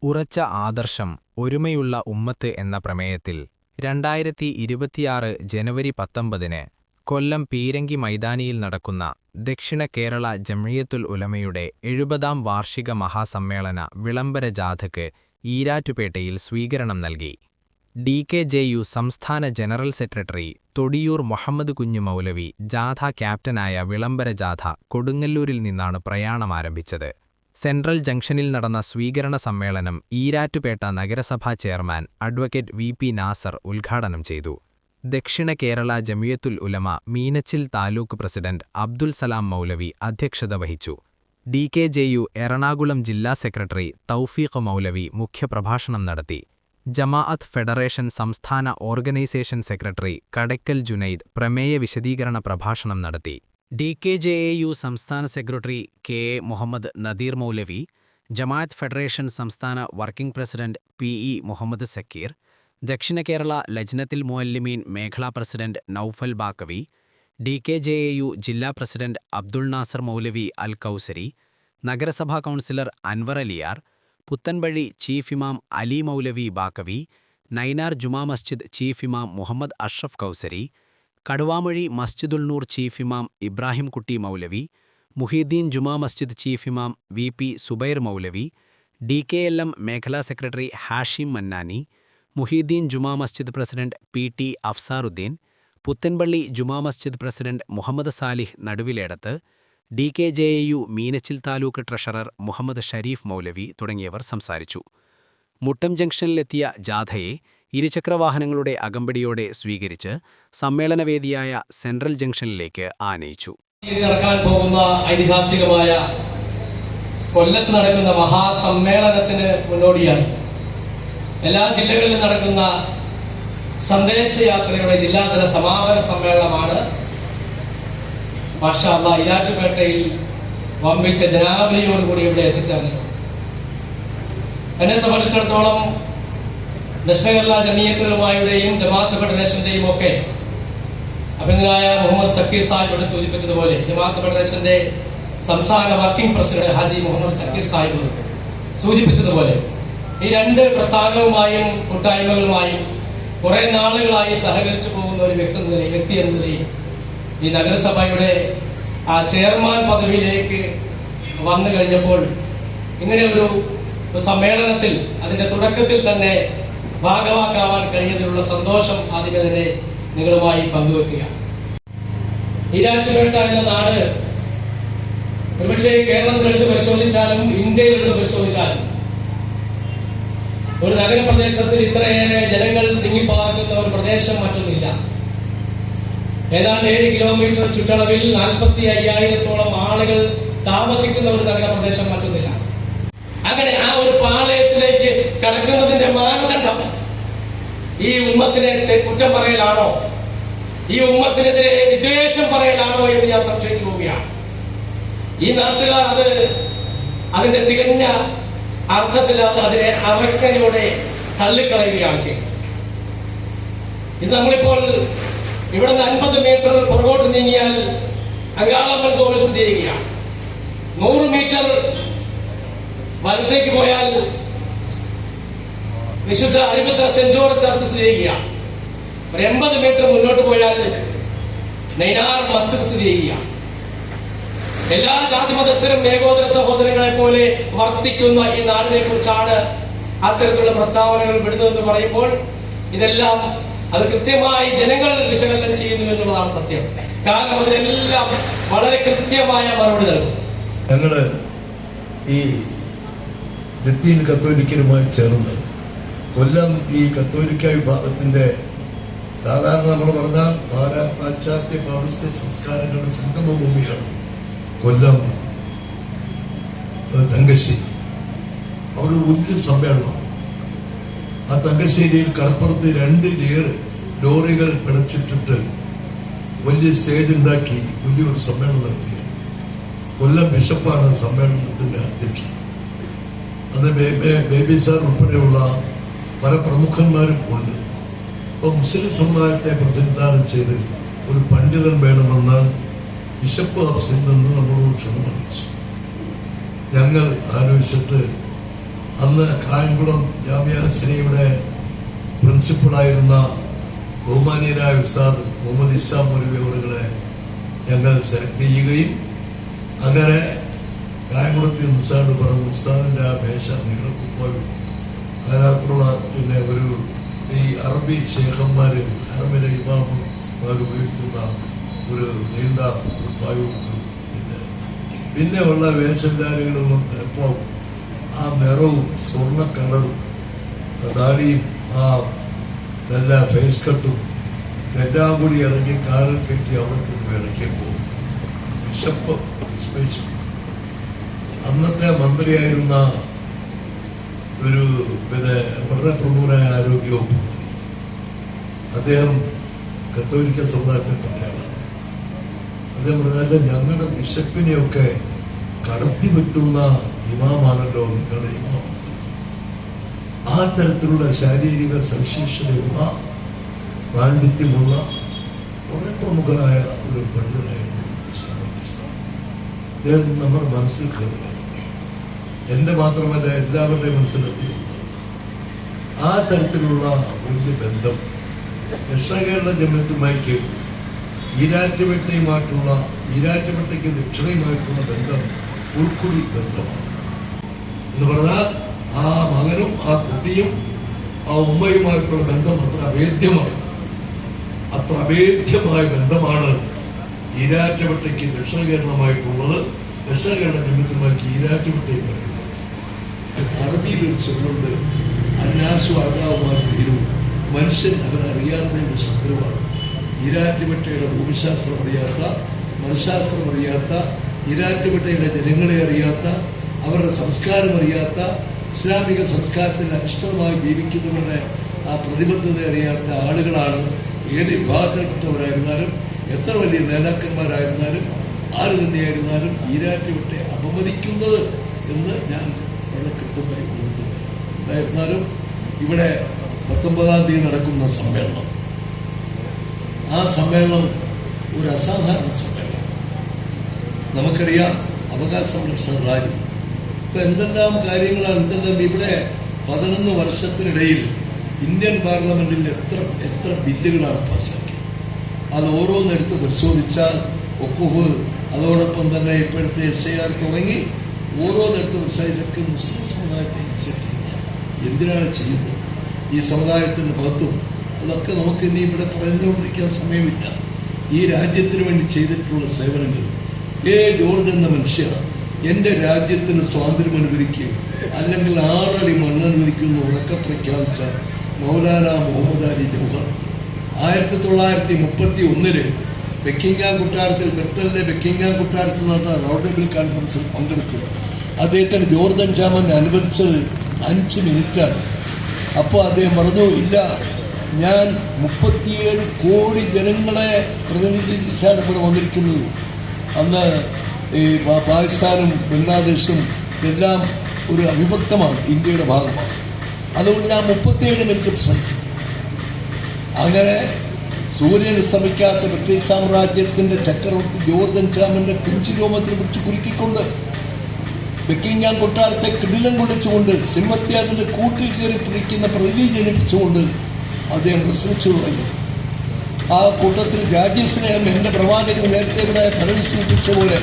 ഉറച്ച ആദർശം, ഒരുമയുള്ള ഉമ്മത്ത് എന്ന പ്രമേയത്തിൽ 2026 ജനുവരി 19-ന് കൊല്ലം പീരങ്കി മൈതാനിയിൽ നടക്കുന്ന ദക്ഷിണ കേരള ജംഇയ്യത്തുൽ ഉലമയുടെ 70-ാം വാർഷിക മഹാസമ്മേളന വിളംബര ജാഥയ്ക്ക് ഈരാറ്റുപേട്ടയിൽ സ്വീകരണം നൽകി. DKJU സംസ്ഥാന ജനറൽ സെക്രട്ടറി തൊടിയൂർ മുഹമ്മദ് കുഞ്ഞു മൗലവി ജാഥ ക്യാപ്റ്റനായ വിളംബര ജാഥ കൊടുങ്ങല്ലൂരിൽ നിന്നാണ് പ്രയാണമാരംഭിച്ചത്. സെൻട്രൽ ജംഗ്ഷനിൽ നടന്ന സ്വീകരണ സമ്മേളനം ഈരാറ്റുപേട്ട നഗരസഭാ ചെയർമാൻ അഡ്വക്കേറ്റ് VP നാസർ ഉദ്ഘാടനം ചെയ്തു. ദക്ഷിണ കേരള ജംഇയ്യത്തുൽ ഉലമ മീനച്ചിൽ താലൂക്ക് പ്രസിഡന്റ് അബ്ദുൽ സലാം മൗലവി അധ്യക്ഷത വഹിച്ചു. DKJU എറണാകുളം ജില്ലാ സെക്രട്ടറി തൗഫീഖ് മൗലവി മുഖ്യപ്രഭാഷണം നടത്തി. ജമാഅത്ത് ഫെഡറേഷൻ സംസ്ഥാന ഓർഗനൈസേഷൻ സെക്രട്ടറി കടയ്ക്കൽ ജുനൈദ് പ്രമേയ വിശദീകരണ പ്രഭാഷണം നടത്തി. DKJAU സംസ്ഥാന secretary KA Muhammad Nadeer Moulavi, Jamaath federation സംസ്ഥാന working president PE Muhammad Zakir, Dakshina Kerala Lajnathul Muallimeen മേഖലാ പ്രസിഡന്റ് നൌഫൽ ബാക്കവി, DKJAU ജില്ലാ പ്രസിഡന്റ് അബ്ദുൾ നാസർ മൗലവി അൽ കൗസരി, നഗരസഭാ കൗൺസിലർ അൻവർ അലിയാർ, പുത്തൻപള്ളി ചീഫ് ഇമാം അലി മൗലവി ബാക്കവി, നൈനാർ ജുമാ മസ്ജിദ് ചീഫ് ഇമാം മുഹമ്മദ് അഷ്റഫ് കൗസരി, കടുവാമൊഴി മസ്ജിദുൽ നൂർ ചീഫ് ഇമാം ഇബ്രാഹിം കുട്ടി മൗലവി, മുഹീദ്ദീൻ ജുമാ മസ്ജിദ് ചീഫ് ഇമാം VP സുബൈർ മൗലവി, DKLM മേഖലാ secretary Hashim Mannani, Muhyiddeen Juma Masjid president PT Afsaruddeen, Puthanpally Juma Masjid president Muhammad Salih Naduviledathu, DKJAU Meenachil taluk treasurer Muhammad Sharif Moulavi തുടങ്ങിയവർ സംസാരിച്ചു. മുട്ടം ജംഗ്ഷനിലെത്തിയ ജാഥയെ ഇരുചക്രവാഹനങ്ങളുടെ അകമ്പടിയോടെ സ്വീകരിച്ച് സമ്മേളനവേദിയായ സെൻട്രൽ ജംഗ്ഷനിലേക്ക് ആനയിച്ചു. നടക്കാൻ പോകുന്ന ഐതിഹാസികമായ കൊല്ലത്ത് നടക്കുന്ന മഹാസമ്മേളനത്തിന് മുന്നോടിയായി എല്ലാ ജില്ലകളിലും നടക്കുന്ന സന്ദേശയാത്രയുടെ ജില്ലാതല സമാപന സമ്മേളനമാണ് മാഷാ അല്ലാഹ് ഈരാറ്റുപേട്ടയിൽ വമ്പിച്ച ജനാവലിയോടുകൂടി ഇവിടെ എത്തിച്ചേർന്നത്. എന്നെ സംബന്ധിച്ചിടത്തോളം ദക്ഷിണ കേരള ജംഇയ്യത്തുലുലമയുടെയും ജമാഅത്ത് ഫെഡറേഷന്റെയും ഒക്കെ അഭിനന്ദനായ മുഹമ്മദ് സക്കീർ സാഹിബ് ഇവിടെ സൂചിപ്പിച്ചതുപോലെ ജമാഅത്ത് ഫെഡറേഷന്റെ സംസ്ഥാന വർക്കിംഗ് പ്രസിഡന്റ് ഹാജി മുഹമ്മദ് സക്കീർ സാഹിബ് സൂചിപ്പിച്ചതുപോലെ ഈ രണ്ട് പ്രസ്ഥാനവുമായും കൂട്ടായ്മകളുമായും കുറെ നാളുകളായി സഹകരിച്ചു പോകുന്ന ഒരു വ്യക്തി എന്ന നിലയിൽ ഈ നഗരസഭയുടെ ആ ചെയർമാൻ പദവിയിലേക്ക് വന്നു കഴിഞ്ഞപ്പോൾ ഇങ്ങനെ ഒരു സമ്മേളനത്തിൽ അതിന്റെ തുടക്കത്തിൽ തന്നെ ഭാഗവാക്കാവാൻ കഴിയുന്നതിനുള്ള സന്തോഷം ആദ്യമേ തന്നെ നിങ്ങളുമായി പങ്കുവെക്കുക. ഈരാറ്റുപേട്ട എന്ന നാട് ഒരുപക്ഷെ കേരളത്തിലെടുത്ത് പരിശോധിച്ചാലും ഇന്ത്യയിലെടുത്ത് പരിശോധിച്ചാലും ഒരു നഗരപ്രദേശത്തിൽ ഇത്രയേറെ ജനങ്ങൾ തിങ്ങിപ്പാർക്കുന്ന ഒരു പ്രദേശം മറ്റൊന്നില്ല. ഏതാണ്ട് 7 കിലോമീറ്റർ ചുറ്റളവിൽ 45,000-ഓളം ആളുകൾ താമസിക്കുന്ന ഒരു നഗരപ്രദേശം മറ്റൊന്നില്ല. അങ്ങനെ ആ ഒരു പാളയത്തിലേക്ക് കടക്കുന്നതിന്റെ മാനദണ്ഡം ഈ ഉമ്മത്തിനെ കുറ്റം പറയലാണോ, ഈ ഉമ്മത്തിനെതിരെ വിദ്വേഷം പറയലാണോ എന്ന് ഞാൻ സംശയിച്ചു പോവുകയാണ്. ഈ നാട്ടുകാർ അതിന്റെ തികഞ്ഞ അർത്ഥത്തിൽ അതിനെ അവജ്ഞയോടെ തള്ളിക്കളയുകയാണ് ചെയ്യുന്നത്. ഇത് നമ്മളിപ്പോൾ ഇവിടെ നിന്ന് 50 മീറ്റർ പുറകോട്ട് നീങ്ങിയാൽ അങ്കാളമ്മൻ കോവിൽ സ്ഥിതി ചെയ്യുകയാണ്. 100 മീറ്റർ വലത്തേക്ക് പോയാൽ വിശുദ്ധ അരിപുത്ര സെന്റ് ജോർജ് ചർച്ച് സ്ഥിതി ചെയ്യുകയാണ്. ഒരു 80 മീറ്റർ മുന്നോട്ട് പോയാൽ നൈനാർ മസ്ജിദ് സ്ഥിതി ചെയ്യുകയാണ്. എല്ലാ ജാതിമതസ്ഥരും ഏകോദര സഹോദരങ്ങളെ പോലെ വർത്തിക്കുന്ന ഈ നാടിനെ കുറിച്ചാണ് അത്തരത്തിലുള്ള പ്രസ്താവനകൾ വിടുന്നതെന്ന് പറയുമ്പോൾ ഇതെല്ലാം അത് കൃത്യമായി ജനങ്ങൾ വിശകലനം ചെയ്യുന്നു എന്നുള്ളതാണ് സത്യം. കാരണം അതിനെല്ലാം വളരെ കൃത്യമായ മറുപടി നൽകും. ഞങ്ങള് ഈ ലത്തീൻ കത്തോലിക്കലുമായി ചേർന്ന് കൊല്ലം ഈ കത്തോലിക്ക വിഭാഗത്തിന്റെ സാധാരണ നമ്മൾ പറഞ്ഞാൽ പാശ്ചാത്യ പൗരസ്ത്യ സംസ്കാരങ്ങളുടെ സംഗമഭൂമിയാണ് കൊല്ലം തങ്കശ്ശേരി. അവിടെ വലിയ സമ്മേളനം. ആ തങ്കശ്ശേരിയിൽ കടപ്പുറത്ത് 2 ലോറികൾ പിടച്ചിട്ടിട്ട് വലിയ സ്റ്റേജ് ഉണ്ടാക്കി വലിയൊരു സമ്മേളനം നടത്തി. കൊല്ലം ബിഷപ്പാണ് സമ്മേളനത്തിന്റെ അധ്യക്ഷൻ. അത് ബേബി സാർ ഉൾപ്പെടെയുള്ള പല പ്രമുഖന്മാരും ഉണ്ട്. അപ്പൊ മുസ്ലിം സമുദായത്തെ പ്രതിനിധാനം ചെയ്ത് ഒരു പണ്ഡിതൻ വേണമെന്ന് ബിഷപ്പ് ഹബ്സിൽ നിന്ന് നമ്മളോട് ക്ഷണം അറിയിച്ചു. ഞങ്ങൾ ആലോചിച്ചിട്ട് അന്ന് കായംകുളം ജാമിയ ഹസനിയുടെ പ്രിൻസിപ്പളായിരുന്ന ബഹുമാനീയനായ ഉസ്താദ് മുഹമ്മദ് ഇസ്ലാം മൗലവി അവരുകളെ ഞങ്ങൾ സെലക്ട് ചെയ്യുകയും അങ്ങനെ കായംകുളത്തിൽ ഉസ്താദ് പറഞ്ഞു, ഉസ്താദിന്റെ ആ വേഷ നിങ്ങൾക്ക് പോയി അതിനകത്തുള്ള പിന്നെ ഒരു ഈ അറബി ഷേഖന്മാര് അറബിലെ ഇമാമുമാർ ഉപയോഗിക്കുന്ന ഒരു നീണ്ട പായുണ്ട്. പിന്നെ ഉള്ള വേഷധാരികളൊന്നും ചിലപ്പോൾ ആ നിറവും സ്വർണ്ണ കളറും ദാടിയും ആ നല്ല ഫേസ് കട്ടും എല്ലാം കൂടി ഇറങ്ങി കാറിൽ കെട്ടി അവർക്ക് ഇറക്കിയപ്പോൾ വിശപ്പ് വിസ്മയിച്ചു. അന്നത്തെ മന്ത്രിയായിരുന്ന ഒരു പിന്നെ വളരെ പ്രമുഖനായ ആരോഗ്യവകുപ്പ് മന്ത്രി, അദ്ദേഹം കത്തോലിക്ക സമുദായത്തിൽപ്പെട്ട ആളാണ്. അദ്ദേഹം പറഞ്ഞാൽ ഞങ്ങളുടെ ബിഷപ്പിനെയൊക്കെ കടത്തിവിട്ടുന്ന ഇമാമാണല്ലോ നിങ്ങളുടെ ഇമാം. ആ തരത്തിലുള്ള ശാരീരിക സവിശേഷതയുള്ള പാണ്ഡിത്യമുള്ള വളരെ പ്രമുഖനായ ഒരു പണ്ഡിതനായിരുന്നു അദ്ദേഹം നമ്മുടെ മനസ്സിൽ കയറുക. എന്റെ മാത്രമല്ല എല്ലാവരുടെയും മനസ്സിലെത്തിയുണ്ട്. ആ തരത്തിലുള്ള വലിയ ബന്ധം ദക്ഷിണകേരള ജമിയത്തുമായിക്ക് ഈരാറ്റുപേട്ടയ്ക്ക് ദക്ഷിണയുമായിട്ടുള്ള ബന്ധം ഉൾക്കുടി ബന്ധമാണ് എന്ന് പറഞ്ഞാൽ ആ മകനും ആ കുട്ടിയും ആ ഉമ്മയുമായിട്ടുള്ള ബന്ധം അത്ര അഭേദ്യമായ ബന്ധമാണ് ഈരാറ്റുപേട്ടയ്ക്ക് ദക്ഷിണ കേരളമായിട്ടുള്ളത്. ദക്ഷിണ കേരള ജമിയത്തുമായിക്ക് ഈരാറ്റുപേട്ടയും പറ്റുന്നത്. അറബിയിൽ ഒരു ചൊല്ലുണ്ട്, അന്നാസു അതാവുമായി തീരും, മനുഷ്യൻ അവരറിയാവുന്ന ഒരു ശത്രുവാണ്. ഈരാറ്റുപേട്ടയുടെ ഭൂമിശാസ്ത്രം അറിയാത്ത, മനഃശാസ്ത്രം അറിയാത്ത, ഈരാറ്റുപേട്ടയുടെ ജനങ്ങളെ അറിയാത്ത, അവരുടെ സംസ്കാരം അറിയാത്ത, ഇസ്ലാമിക സംസ്കാരത്തിൽ അധിഷ്ഠിതമായി ജീവിക്കുന്നവരുടെ ആ പ്രതിബദ്ധത അറിയാത്ത ആളുകളാണ് ഏത് വിഭാഗത്തിൽപ്പെട്ടവരായിരുന്നാലും എത്ര വലിയ നേതാക്കന്മാരായിരുന്നാലും ആര് തന്നെയായിരുന്നാലും ഈരാറ്റുപേട്ടയെ അപമതിക്കുന്നത് എന്ന് ഞാൻ വളരെ കൃത്യമായി ഓർക്കുന്നത്. എന്തായിരുന്നാലും ഇവിടെ 19-ാം തീയതി നടക്കുന്ന സമ്മേളനം, ആ സമ്മേളനം ഒരു അസാധാരണ സമ്മേളനം. നമുക്കറിയാം അവകാശ സംരക്ഷണ റാലി, ഇപ്പൊ എന്തെല്ലാം കാര്യങ്ങളാണ് ഇവിടെ 11 വർഷത്തിനിടയിൽ ഇന്ത്യൻ പാർലമെന്റിൽ എത്ര ബില്ലുകളാണ് പാസ്സാക്കിയത്. അത് ഓരോന്നെടുത്ത് പരിശോധിച്ചാൽ ഒക്കുഹ്, അതോടൊപ്പം തന്നെ ഇപ്പോഴത്തെ SIR തുടങ്ങി ഓരോന്നെടുത്ത് പരിശോധിച്ചൊക്കെ മുസ്ലിം സമുദായത്തെ ഇൻസെക്ട് ചെയ്യുന്നത് എന്തിനാണ് ചെയ്യുന്നത്? ഈ സമുദായത്തിന്റെ മഹത്വം അതൊക്കെ നമുക്ക് ഇനി ഇവിടെ പറഞ്ഞുകൊണ്ടിരിക്കാൻ സമയമില്ല. ഈ രാജ്യത്തിന് വേണ്ടി ചെയ്തിട്ടുള്ള സേവനങ്ങൾ, ജോർജ് എന്ന മനുഷ്യർ എന്റെ രാജ്യത്തിന് സ്വാതന്ത്ര്യം അനുവദിക്കുകയും അല്ലെങ്കിൽ 6 അടി മണ്ണനുവദിക്കുന്ന ഉറക്കെ പ്രഖ്യാപിച്ച മൗലാന മുഹമ്മദ് അലി ജൗഹർ 1931 ബക്കിംഗ്ഹാം കൊട്ടാരത്തിൽ, ബ്രിട്ടനിലെ ബക്കിംഗ്ഹാം കൊട്ടാരത്തിൽ നടന്ന റൗണ്ട് ടേബിൾ കോൺഫറൻസിൽ പങ്കെടുത്ത് അദ്ദേഹത്തിന് ജോർജ് അഞ്ചാമൻ അനുവദിച്ചത് 5 മിനിറ്റാണ്. അപ്പോൾ അദ്ദേഹം പറഞ്ഞു, ഇല്ല, ഞാൻ 37 കോടി ജനങ്ങളെ പ്രതിനിധീകരിച്ചാണ് ഇവിടെ വന്നിരിക്കുന്നത്. അന്ന് ഈ പാകിസ്ഥാനും ബംഗ്ലാദേശും എല്ലാം ഒരു അവിഭക്തമാണ്, ഇന്ത്യയുടെ ഭാഗമാണ്. അതുകൊണ്ട് ഞാൻ 37 മിനിറ്റ് പ്രസംഗിക്കും. അങ്ങനെ സൂര്യൻ ശ്രമിക്കാത്ത ബ്രിട്ടീഷ് സാമ്രാജ്യത്തിന്റെ ചക്രവർത്തി ജോർജ് അഞ്ചാമന്റെ പിഞ്ചുരോമത്തിൽ പിടിച്ച് കുരുക്കിക്കൊണ്ട് ബക്കിംഗ്ഹാം കൊട്ടാരത്തെ കിടിലം കൊള്ളിച്ചുകൊണ്ട് സിംഹത്തെ അതിന്റെ കൂട്ടിൽ കയറി പിടിക്കുന്ന പ്രതി ജനിപ്പിച്ചുകൊണ്ട് അദ്ദേഹം പ്രസംഗിച്ചു തുടങ്ങി. ആ കൂട്ടത്തിൽ രാജ്യസ്നേഹം, എന്റെ പ്രവാചകൻ നേരത്തെ ഇവിടെ പറഞ്ഞു സൂചിപ്പിച്ച പോലെ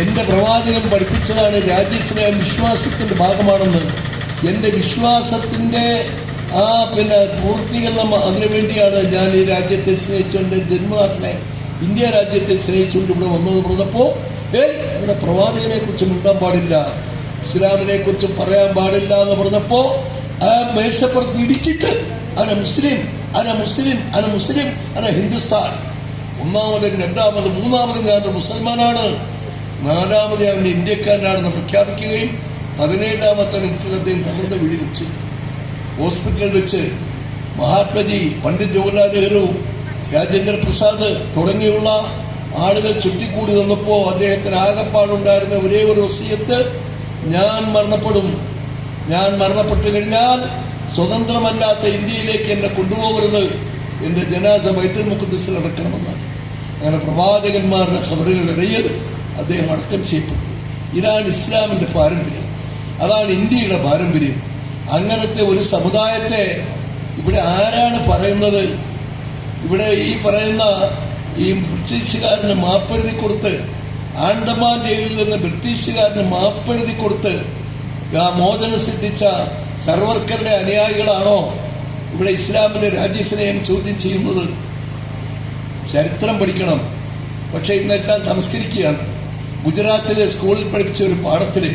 എന്റെ പ്രവാചകൻ പഠിപ്പിച്ചതാണ് രാജ്യസ്നേഹം വിശ്വാസത്തിന്റെ ഭാഗമാണെന്ന്. എന്റെ വിശ്വാസത്തിന്റെ പൂർത്തീകരണം അതിനുവേണ്ടിയാണ് ഞാൻ ഈ രാജ്യത്തെ സ്നേഹിച്ചുകൊണ്ട്, ജന്മനാട്ടിനെ ഇന്ത്യ രാജ്യത്തെ സ്നേഹിച്ചുകൊണ്ട് ഇവിടെ വന്നത് പറഞ്ഞപ്പോ ഇവിടെ പ്രവാചകനെ കുറിച്ച് മിണ്ടാൻ പാടില്ല, ഇസ്ലാമിനെ കുറിച്ച് പറയാൻ പാടില്ല എന്ന് പറഞ്ഞപ്പോ ആ മേശപ്പുറത്ത് ഇടിച്ചിട്ട് അന മുസ്ലിം അന ഹിന്ദുസ്ഥാൻ, ഒന്നാമതും രണ്ടാമതും മൂന്നാമതും ഞാൻ മുസൽമാനാണ്, 4ാമത് അവൻ ഇന്ത്യക്കാരനാണെന്ന് പ്രഖ്യാപിക്കുകയും 17ാമത്തെ മിനിറ്റിൽ അദ്ദേഹം തകർന്ന് വീടിവെച്ചു. ഹോസ്പിറ്റലിൽ വെച്ച് മഹാത്മജി, പണ്ഡിറ്റ് ജവഹർലാൽ നെഹ്റു, രാജേന്ദ്ര പ്രസാദ് തുടങ്ങിയുള്ള ആളുകൾ ചുറ്റിക്കൂടി നിന്നപ്പോ അദ്ദേഹത്തിന് ആകപ്പാടുണ്ടായിരുന്ന ഒരേ ഒരു വസിയത്ത്, ഞാൻ മരണപ്പെട്ടു കഴിഞ്ഞാൽ സ്വതന്ത്രമല്ലാത്ത ഇന്ത്യയിലേക്ക് എന്നെ കൊണ്ടുപോകരുത്, എന്റെ ജനാസ ബൈത്തുൽ മുഖദ്ദിസിൽ അടക്കണമെന്നാണ്. അങ്ങനെ പ്രവാചകന്മാരുടെ ഖബറുകളിടയിൽ അദ്ദേഹം അടക്കം ചെയ്യപ്പെട്ടു. ഇതാണ് ഇസ്ലാമിന്റെ പാരമ്പര്യം. അതാണ് ഇന്ത്യയുടെ പാരമ്പര്യം. അങ്ങനത്തെ ഒരു സമുദായത്തെ ഇവിടെ ആരാണ് പറയുന്നത്? ഇവിടെ ഈ പറയുന്ന ഈ ബ്രിട്ടീഷുകാരന് മാപ്പെഴുതി കൊടുത്ത്, ആൻഡമാൻ ജയിലിൽ നിന്ന് ബ്രിട്ടീഷുകാരന് മാപ്പെഴുതി കൊടുത്ത് ആ മോചനം സിദ്ധിച്ച സർവർക്കറുടെ അനുയായികളാണോ ഇവിടെ ഇസ്ലാമിന്റെ രാജ്യസ്നേഹം ചോദ്യം ചെയ്യുന്നത്? ചരിത്രം പഠിക്കണം. പക്ഷെ ഇന്നെല്ലാം നമസ്കരിക്കുകയാണ്. ഗുജറാത്തിലെ സ്കൂളിൽ പഠിപ്പിച്ച ഒരു പാഠത്തില്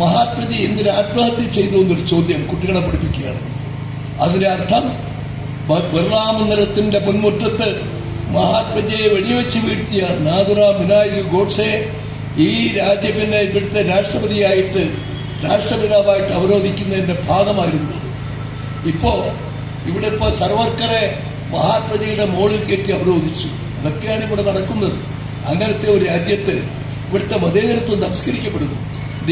മഹാത്മജി എന്തിന് ആത്മഹത്യ ചെയ്തു എന്നൊരു ചോദ്യം കുട്ടികളെ പഠിപ്പിക്കുകയാണ്. അതിന്റെ അർത്ഥം ബിർളാമന്ദിരത്തിന്റെ മുൻമുറ്റത്ത് മഹാത്മജിയെ വെടിവെച്ച് വീഴ്ത്തിയ നാഥുറാം വിനായക് ഗോഡ്സെ ഈ രാജ്യത്തിന്റെ ഇവിടുത്തെ രാഷ്ട്രപിതാവായിട്ട് അവരോധിക്കുന്നതിന്റെ ഭാഗമായിരുന്നു. ഇവിടെ സർവർക്കറെ മഹാത്മജിയുടെ മുകളിൽ കയറ്റി അവരോധിച്ചു. അതൊക്കെയാണ് ഇവിടെ നടക്കുന്നത്. അങ്ങനത്തെ ഒരു രാജ്യത്ത് ഇവിടുത്തെ മതേതരത്വം നമസ്കരിക്കപ്പെടുന്നു,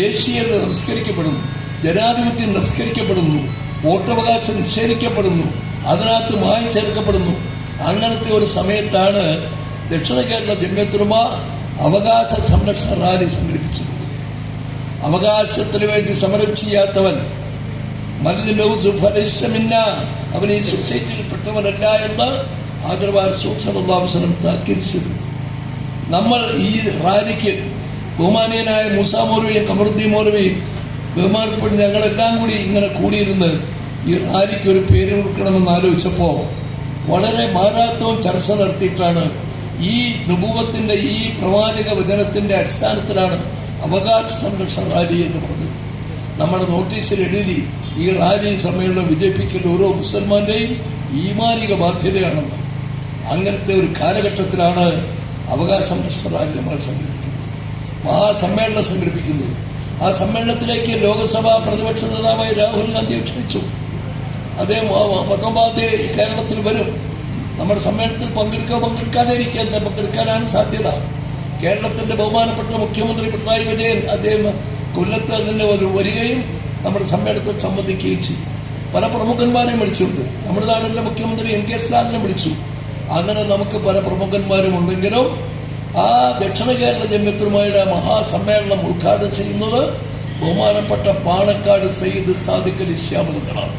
ദേശീയത നമസ്കരിക്കപ്പെടുന്നു, ജനാധിപത്യം നമസ്കരിക്കപ്പെടുന്നു, വോട്ടവകാശം നിഷേധിക്കപ്പെടുന്നു, അതിനകത്ത് മായം ചേർക്കപ്പെടുന്നു. അങ്ങനത്തെ ഒരു സമയത്താണ് ദക്ഷിണ കേരള ജംഇയ്യത്തുൽ അവകാശ സംരക്ഷണ റാലി സംഘടിപ്പിച്ചത്. അവകാശത്തിന് വേണ്ടി സമരം ചെയ്യാത്തവൻ അവൻ ഈ സൊസൈറ്റിയിൽ പെട്ടവനല്ല എന്ന് ആദർവാർ സൂക്ഷ്മം താക്കീത് ചെയ്തു. നമ്മൾ ഈ റാലിക്ക് ബഹുമാനീയനായ മൂസ മൗലവിയും കമറുദ്ദീൻ മൗലവിയും ബഹുമാനപ്പെട്ട ഞങ്ങളെല്ലാം കൂടി ഇങ്ങനെ കൂടിയിരുന്ന് ഈ റാലിക്ക് ഒരു പേര് കൊടുക്കണമെന്ന് ആലോചിച്ചപ്പോ വളരെ മാരാത്വം ചർച്ച നടത്തിയിട്ടാണ് ഈ നുബുവത്തിന്റെ ഈ പ്രവാചക വചനത്തിന്റെ അടിസ്ഥാനത്തിലാണ് അവകാശ സംരക്ഷണ റാലി എന്ന് പറഞ്ഞത്. നമ്മുടെ നോട്ടീസിൽ എഴുതി ഈ റാലി സമ്മേളനം വിജയിപ്പിക്കൽ ഓരോ മുസൽമാന്റെയും ഈമാനിക ബാധ്യതയാണെന്ന്. അങ്ങനത്തെ ഒരു കാലഘട്ടത്തിലാണ് അവകാശ സംരക്ഷണ റാലി നമ്മൾ സംഘടിപ്പിക്കുന്നത്, മഹാസമ്മേളനം സംഘടിപ്പിക്കുന്നത്. ആ സമ്മേളനത്തിലേക്ക് ലോക്സഭാ പ്രതിപക്ഷ നേതാവായ രാഹുൽ ഗാന്ധിയെ ക്ഷണിച്ചു. അദ്ദേഹം 19 തീയതി കേരളത്തിൽ വരും. നമ്മുടെ സമ്മേളനത്തിൽ പങ്കെടുക്കാതെ ഇരിക്കാൻ പങ്കെടുക്കാനാണ് സാധ്യത. കേരളത്തിന്റെ ബഹുമാനപ്പെട്ട മുഖ്യമന്ത്രി പിണറായി വിജയൻ അദ്ദേഹം കൊല്ലത്ത് അതിന്റെ വരികയും നമ്മുടെ സമ്മേളനത്തിൽ സംബന്ധിക്കുകയും ചെയ്യും. പല പ്രമുഖന്മാരെയും വിളിച്ചിട്ടുണ്ട്. നമ്മുടെ നാടിന്റെ മുഖ്യമന്ത്രി എൻ കെ സ്റ്റാലിനെ വിളിച്ചു. അങ്ങനെ നമുക്ക് പല പ്രമുഖന്മാരും ഉണ്ടെങ്കിലും ആ ദക്ഷിണ കേരള ജംഇയ്യത്തുൽ മഹാസമ്മേളനം ഉദ്ഘാടനം ചെയ്യുന്നത് ബഹുമാനപ്പെട്ട പാണക്കാട് സയ്യിദ് സാദിഖ് അലി ശിഹാബ് തങ്ങളാണ്.